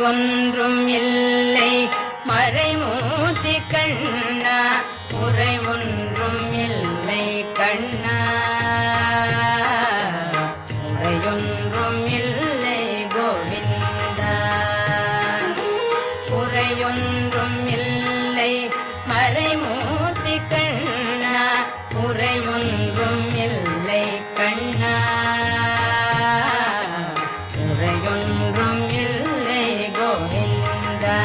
ஒன்றும் இல்லை மறைமூர்த்தி கண்ணா குறை ஒன்றும் இல்லை கண்ணா குறையொன்றும் இல்லை கோவிந்தா குறையொன்றும் இல்லை மறைமூர்த்தி கண்ணா குறையொன்றும் இல்லை கண்ணா குறையொன்றும் இல்லை கோவிந்தா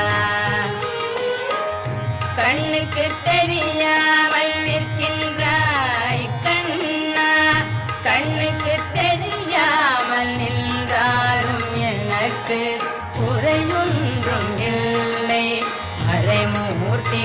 கண்ணுக்கு தெரியாமல் நிற்கின்றாய் கண்ணா கண்ணுக்கு தெரியாமல் நின்றாலும் எனக்கு குறையொன்றும் இல்லை மறைமூர்த்தி